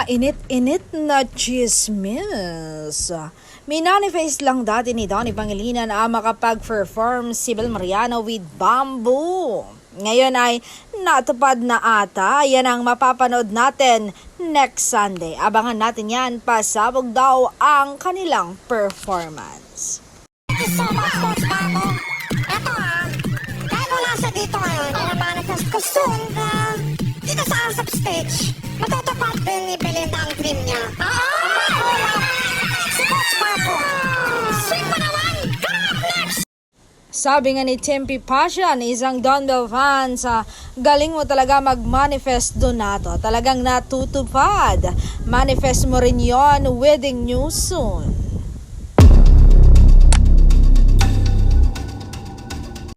Mainit-init na chismis. Minanifest lang dati ni Donnie Pangilinan na makapag-perform si Bel Mariano with Bamboo. Ngayon ay natupad na ata. Yan ang mapapanood natin next Sunday. Abangan natin yan, pasabog daw ang kanilang performance. Thank you so much, Coach Babo. Eto dahil wala siya dito ngayon, i-manifest ko soon dito sa ASAP stage. Matutupad din ni Belinda ang dream niya. Si Coach Babo. Swing mo naman! Come up next! Sabi nga ni Tempi Passion, isang Don Bell fan, galing mo talaga mag-manifest, Donato. Talagang natutupad. Manifest mo rin yon, wedding news soon.